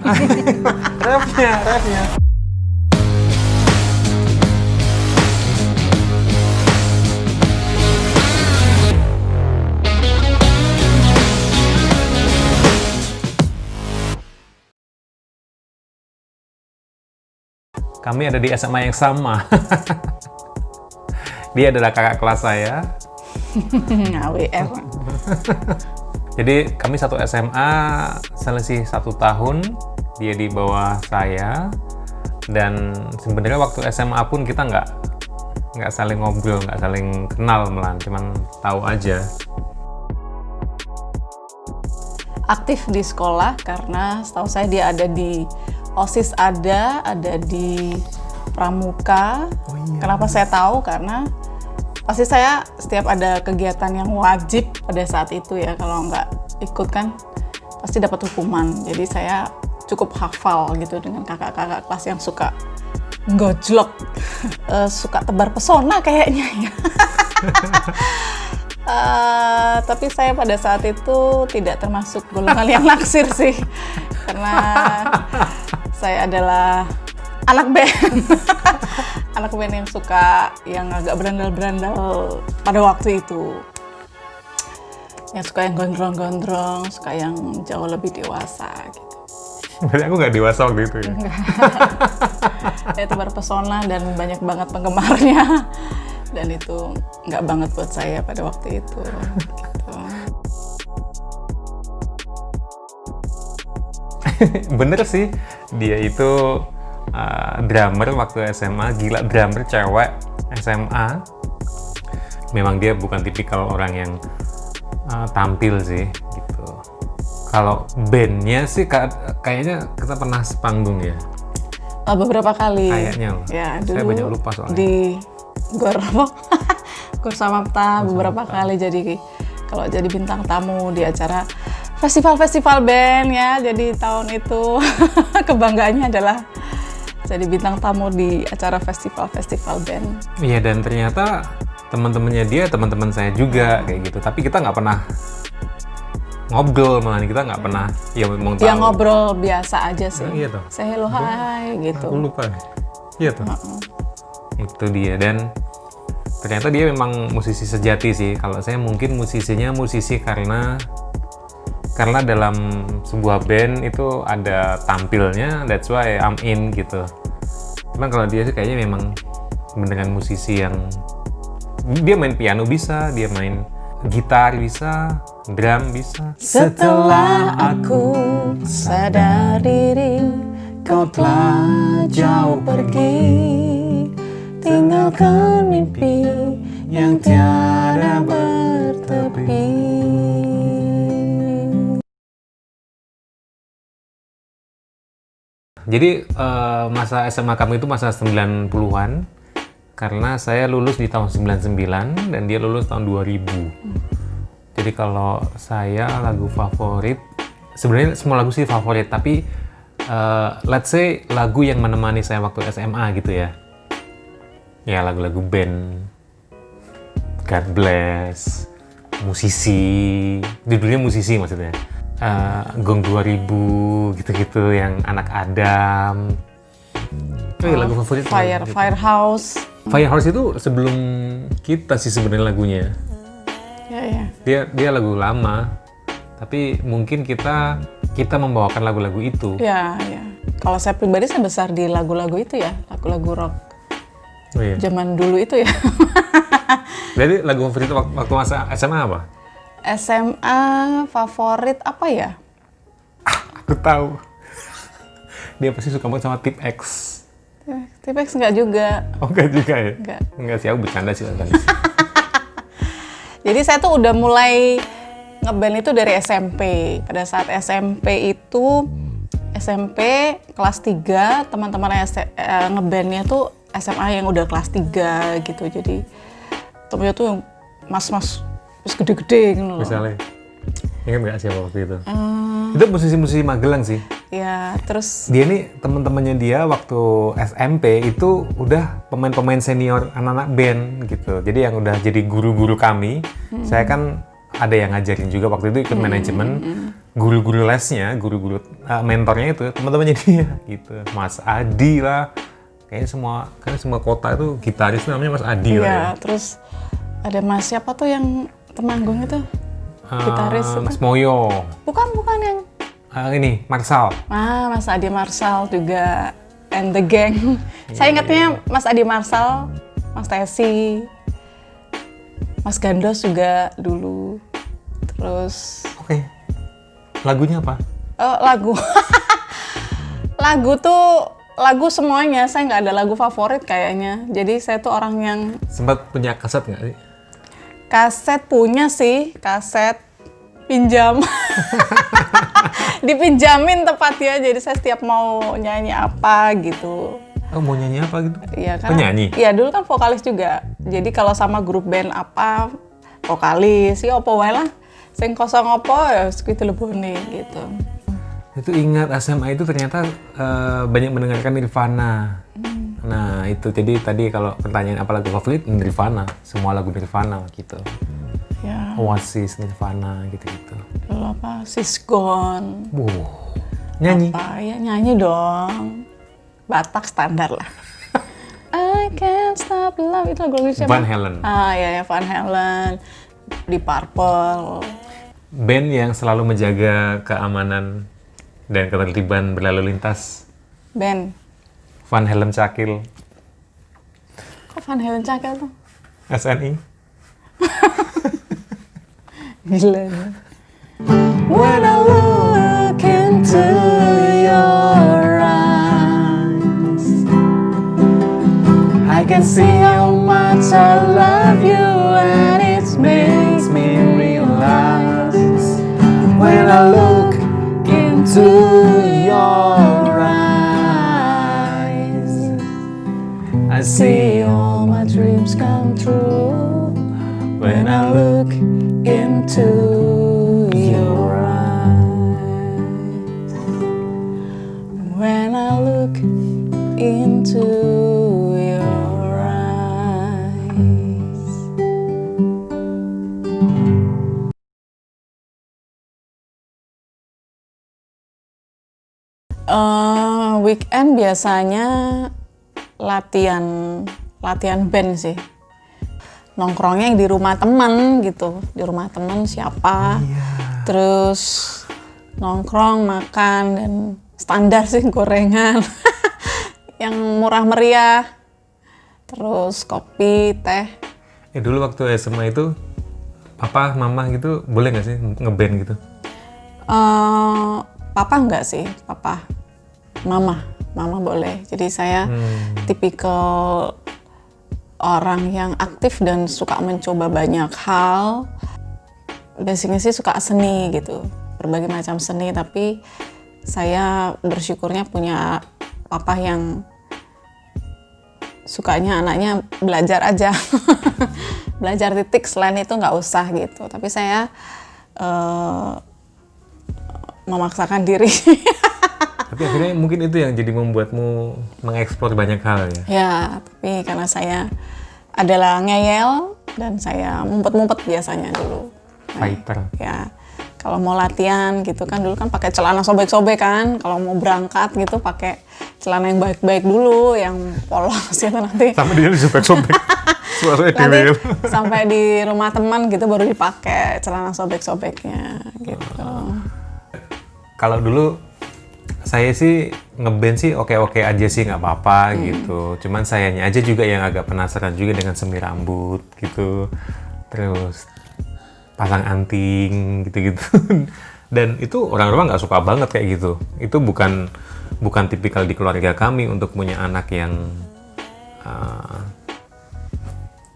Refnya. Kami ada di SMA yang sama. Dia adalah kakak kelas saya. AWR. Jadi kami satu SMA, selisih 1 tahun. Dia di bawah saya. Dan sebenarnya waktu SMA pun kita nggak saling ngobrol, nggak saling kenal malah, cuman tahu aja. Aktif di sekolah karena setahu saya dia ada di OSIS, ada di Pramuka. Oh, iya. Kenapa saya tahu? Karena pasti saya setiap ada kegiatan yang wajib pada saat itu ya, kalau nggak ikut kan pasti dapat hukuman. Jadi saya cukup hafal gitu dengan kakak-kakak kelas yang suka gojlok, suka tebar pesona kayaknya ya. Tapi saya pada saat itu tidak termasuk golongan yang naksir sih, karena saya adalah anak band. Anak band yang suka yang agak berandal-berandal pada waktu itu. Yang suka yang gondrong-gondrong, suka yang jauh lebih dewasa gitu. Berarti aku nggak dewasa waktu itu ya? Enggak. Saya tebar pesona dan banyak banget penggemarnya. Dan itu nggak banget buat saya pada waktu itu. Gitu. Bener sih, dia itu drummer waktu SMA, gila, drummer cewek SMA. Memang dia bukan tipikal orang yang tampil sih gitu. Kalau bandnya sih kayaknya kita pernah sepanggung ya. Beberapa kali. Kayaknya loh. Ya, Saya dulu banyak lupa soalnya. di Gor Gor Samapta beberapa kali kalau jadi bintang tamu di acara festival-festival band ya. Jadi tahun itu kebanggaannya adalah jadi bintang tamu di acara festival-festival band. Iya, dan ternyata teman-temannya dia teman-teman saya juga kayak gitu. Tapi kita nggak pernah ngobrol, malah kita nggak pernah ya mau tahu. Dia ngobrol biasa aja sih. Iya tuh. Say hello, hai gitu. Aku lupa. Iya tuh. Itu dia, dan ternyata dia memang musisi sejati sih. Kalau saya mungkin musisinya musisi karena dalam sebuah band itu ada tampilnya, that's why I'm in gitu. Cuman kalau dia sih kayaknya memang beneran musisi yang dia main piano bisa, dia main gitar bisa, drum bisa. Setelah aku sadar diri, kau telah jauh pergi, tinggalkan mimpi yang tiada bertepi. Jadi masa SMA kami itu masa 90-an, karena saya lulus di tahun 99 dan dia lulus tahun 2000. Jadi kalau saya lagu favorit, sebenarnya semua lagu sih favorit, tapi let's say lagu yang menemani saya waktu SMA gitu ya. Ya lagu-lagu band, God Bless, musisi, judulnya musisi maksudnya. Gong 2000 gitu-gitu yang anak Adam. Lagu favorit Firehouse. Firehouse itu sebelum kita sih sebenarnya lagunya. Ya. Dia lagu lama. Tapi mungkin kita membawakan lagu-lagu itu. Ya. Kalau saya pribadi saya besar di lagu-lagu itu ya, lagu-lagu rock. Oh, iya. Zaman dulu itu ya. Jadi lagu favorit waktu masa SMA apa? SMA favorit apa ya? Aku tahu. Dia pasti suka banget sama Tip X. Tip X enggak juga. Oh, enggak juga ya? Enggak sih, aku bercanda sih. Jadi saya tuh udah mulai ngeband itu dari SMP. Pada saat SMP itu, SMP kelas 3, teman-teman ngebandnya tuh SMA yang udah kelas 3 gitu. Jadi temennya tuh yang mas-mas terus gede-gede gitu loh. Misalnya, ingat nggak siapa waktu itu? Itu musisi-musisi Magelang sih. Ya, terus dia nih teman-temannya dia waktu SMP itu udah pemain-pemain senior anak-anak band gitu. Jadi yang udah jadi guru-guru kami. Saya kan ada yang ngajarin juga waktu itu ikut manajemen. guru-guru lesnya, guru-guru mentornya itu teman-temannya dia gitu. Mas Adi lah. Kayaknya semua kota itu gitaris namanya Mas Adi lah ya. Iya, terus ada Mas siapa tuh yang Temanggung itu? Gitaris itu. Mas Moyo. Bukan yang Ini Marsal. Mas Adi Marsal juga and the gang. Saya ingatnya Mas Adi Marsal, Mas Tesi, Mas Gandos juga dulu. Terus Oke. Lagunya apa? lagu. Lagu semuanya, saya nggak ada lagu favorit kayaknya. Jadi saya tuh orang yang Sempat punya kaset nggak sih? kaset punya sih, kaset pinjam. Dipinjamin tepatnya, jadi saya setiap mau nyanyi apa gitu. Oh, mau nyanyi apa gitu? Iya kan? Penyanyi? Iya, dulu kan vokalis juga. Jadi kalau sama grup band apa, vokalis, ya apa wae lah. Sing kosong apa ya segitu lebone gitu. Itu ingat SMA itu ternyata banyak mendengarkan Nirvana. Nah itu jadi tadi kalau pertanyaan apa lagu favorit, Nirvana, semua lagu Nirvana gitu. Ya, Oasis, Nirvana gitu-gitu. dulu apa? Sisgon. Nyanyi. Apa ya, nyanyi dong. Batak standar lah. I can't stop love, itu lagu siapa? Van Halen. Ya Van Halen. Di Purple. Band yang selalu menjaga keamanan dan ketertiban berlalu lintas. Band. Van Halen Cakil. Kok Van Halen Cakil tuh? SNI. Gila nih. When I look into your eyes, I can see how much I love you, and it makes me realize. When I look into your eyes, I see all my dreams come true. When I look into your eyes, when I look into your eyes. Weekend biasanya latihan band sih. Nongkrongnya yang di rumah teman gitu, di rumah teman siapa, terus nongkrong makan dan standar sih gorengan, yang murah meriah, terus kopi, teh. Dulu waktu SMA itu papa, mama gitu boleh nggak sih ngeband gitu? Papa enggak sih, mama boleh. Jadi saya tipikal orang yang aktif dan suka mencoba banyak hal. Basicnya sih suka seni gitu, berbagai macam seni, tapi saya bersyukurnya punya papa yang sukanya anaknya belajar aja. Belajar titik, selain itu nggak usah gitu. Tapi saya memaksakan diri. Tapi akhirnya mungkin itu yang jadi membuatmu mengeksplor banyak hal ya? Ya, tapi karena saya adalah ngeyel dan saya mumpet-mumpet biasanya dulu. Fighter. Ya, kalau mau latihan gitu kan dulu kan pakai celana sobek-sobek kan. Kalau mau berangkat gitu pakai celana yang baik-baik dulu, yang polos gitu nanti. Sama dia disobek-sobek. Suaranya Nanti dewel. sampai di rumah teman gitu baru dipakai celana sobek-sobeknya gitu. Kalau dulu saya sih ngeband sih oke-oke aja sih, nggak apa-apa gitu. Cuman sayanya aja juga yang agak penasaran juga dengan semi rambut gitu. Terus pasang anting gitu-gitu. Dan itu orang-orang nggak suka banget kayak gitu. Itu bukan tipikal di keluarga kami untuk punya anak yang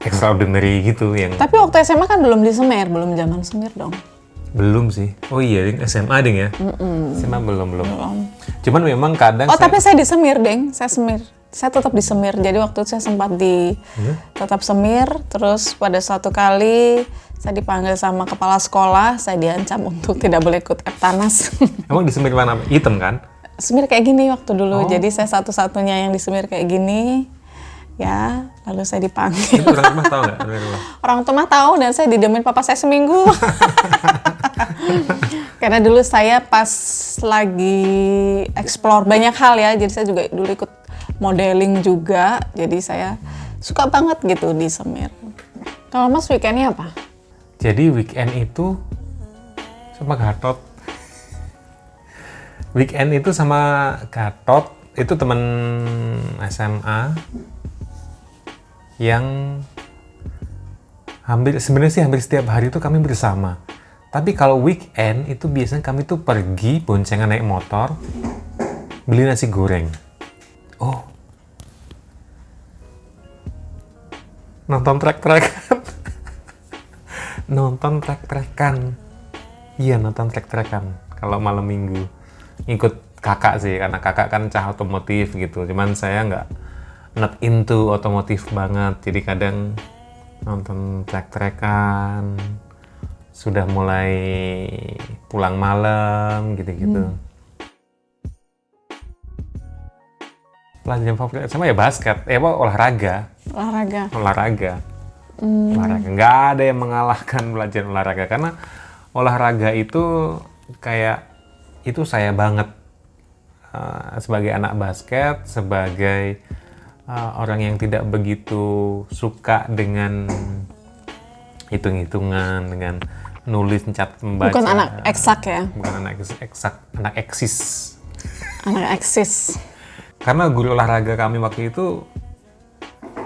extraordinary gitu yang. Tapi waktu SMA kan belum disemir, belum zaman semir dong. Belum sih. Oh iya, Ding. SMA Ding ya? SMA belum. Belum. Cuman memang kadang Tapi saya disemir, Deng. Saya semir. Saya tetap disemir. Jadi waktu itu saya sempat tetap semir. Terus pada suatu kali saya dipanggil sama kepala sekolah, saya diancam untuk tidak boleh ikut Eptanas. Emang disemir warna hitam kan? Semir kayak gini waktu dulu. Jadi saya satu-satunya yang disemir kayak gini. Ya, lalu saya dipanggil. Itu orang rumah tahu nggak? Orang tua tahu dan saya didemin papa saya seminggu. Karena dulu saya pas lagi explore banyak hal ya, jadi saya juga dulu ikut modeling juga, jadi saya suka banget gitu di Semir. Kalau Mas weekendnya apa? Jadi weekend itu sama Gatot. Weekend itu sama Gatot, itu teman SMA yang sebenarnya hampir setiap hari itu kami bersama. Tapi kalau weekend itu biasanya kami tuh pergi boncengan naik motor, beli nasi goreng. Oh, nonton trek-trekan. Nonton trek-trekan. Iya, nonton trek-trekan kalau malam minggu. Ikut kakak sih, karena kakak kan cah otomotif gitu. Cuman saya not into otomotif banget. Jadi kadang nonton trek-trekan. Sudah mulai pulang malam gitu-gitu. Pelajaran favorit sama ya basket. Olahraga. Olahraga. Nggak ada yang mengalahkan pelajaran olahraga, karena olahraga itu kayak itu saya banget sebagai anak basket, sebagai orang yang tidak begitu suka dengan hitung-hitungan, dengan nulis, mencatat, membaca. Bukan anak eksak ya? Bukan anak eksak, anak eksis. Anak eksis. Karena guru olahraga kami waktu itu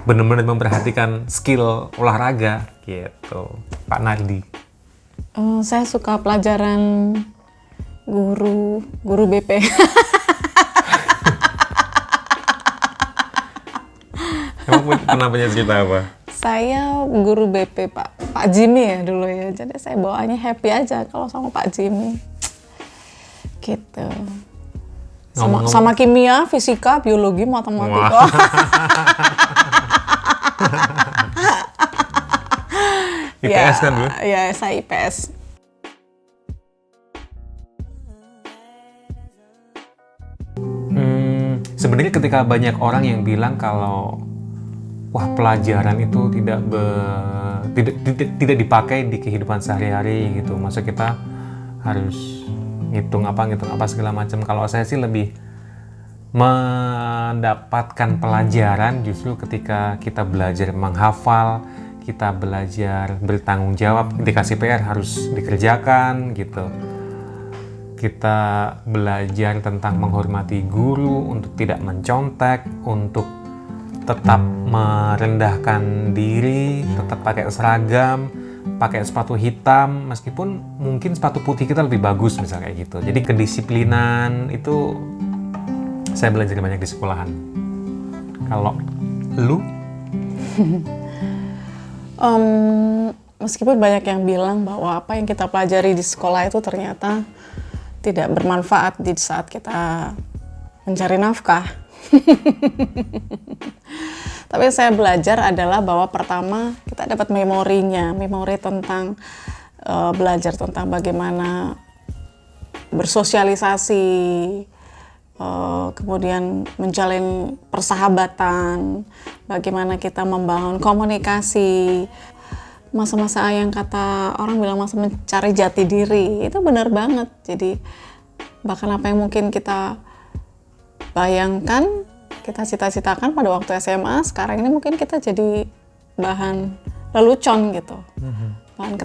benar-benar memperhatikan skill olahraga gitu, Pak Nardi. Saya suka pelajaran guru BP. Emang pernah punya cerita apa? Saya guru BP Pak Jimmy ya dulu ya, jadi saya bawaannya happy aja kalau sama Pak Jimmy. Gitu. Sama kimia, fisika, biologi, matematika. IPS kan Bu? Ya, saya IPS. Sebenarnya ketika banyak orang yang bilang kalau wah pelajaran itu tidak dipakai di kehidupan sehari-hari gitu, masa kita harus ngitung apa segala macam. Kalau saya sih lebih mendapatkan pelajaran justru ketika kita belajar menghafal, kita belajar bertanggung jawab, dikasih PR harus dikerjakan gitu. Kita belajar tentang menghormati guru, untuk tidak mencontek, untuk tetap merendahkan diri, tetap pakai seragam, pakai sepatu hitam, meskipun mungkin sepatu putih kita lebih bagus misalnya kayak gitu. Jadi kedisiplinan itu saya belajar banyak di sekolahan. Kalau lu? Meskipun banyak yang bilang bahwa apa yang kita pelajari di sekolah itu ternyata tidak bermanfaat di saat kita mencari nafkah. Tapi yang saya belajar adalah bahwa pertama kita dapat memori tentang belajar tentang bagaimana bersosialisasi, kemudian menjalin persahabatan, bagaimana kita membangun komunikasi. Masa-masa yang kata orang bilang masa mencari jati diri, itu benar banget. Jadi bahkan apa yang mungkin kita bayangkan, kita cita-citakan pada waktu SMA, sekarang ini mungkin kita jadi bahan lelucon gitu. Bahan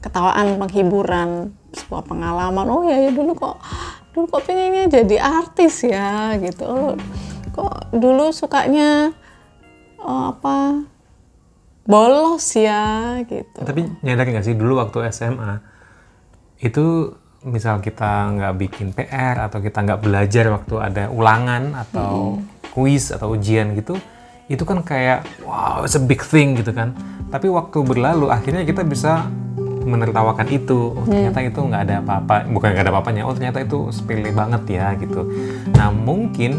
ketawaan, penghiburan, sebuah pengalaman. Oh ya dulu kok pengennya jadi artis ya gitu. Kok dulu sukanya bolos ya gitu. Tapi nyadar nggak sih dulu waktu SMA itu misal kita nggak bikin PR atau kita nggak belajar waktu ada ulangan atau kuis atau ujian gitu, itu kan kayak wow it's a big thing gitu kan. Tapi waktu berlalu akhirnya kita bisa menertawakan itu. Oh ternyata itu nggak ada apa-apa, bukan nggak ada apa-apanya. Oh ternyata itu sepele banget ya gitu. Nah mungkin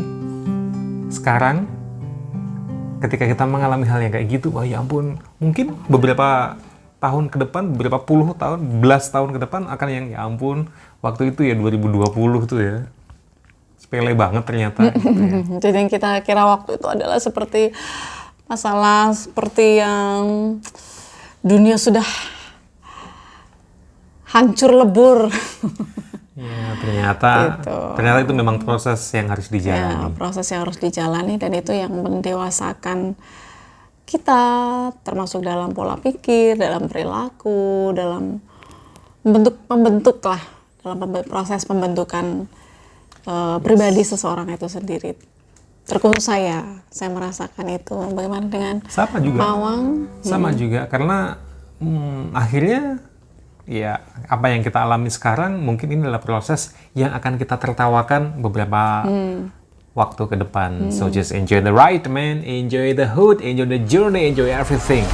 sekarang ketika kita mengalami hal yang kayak gitu, wah ya ampun, mungkin beberapa tahun ke depan, beberapa puluh tahun, belas tahun ke depan akan yang ya ampun, waktu itu ya 2020 tuh ya, sepele banget ternyata. Gitu ya. Jadi yang kita kira waktu itu adalah seperti masalah seperti yang dunia sudah hancur lebur. Ya, ternyata Gitu. ternyata itu memang proses yang harus Ya, dijalani. proses yang harus dijalani dan itu yang mendewasakan kita, termasuk dalam pola pikir, dalam perilaku, dalam membentuk lah, dalam proses pembentukan pribadi seseorang itu sendiri. Terkhusus saya merasakan itu. Bagaimana dengan Sama juga. Mawang? Sama juga karena akhirnya ya apa yang kita alami sekarang mungkin ini adalah proses yang akan kita tertawakan beberapa waktu ke depan. So just enjoy the ride, man. Enjoy the hood, enjoy the journey, enjoy everything.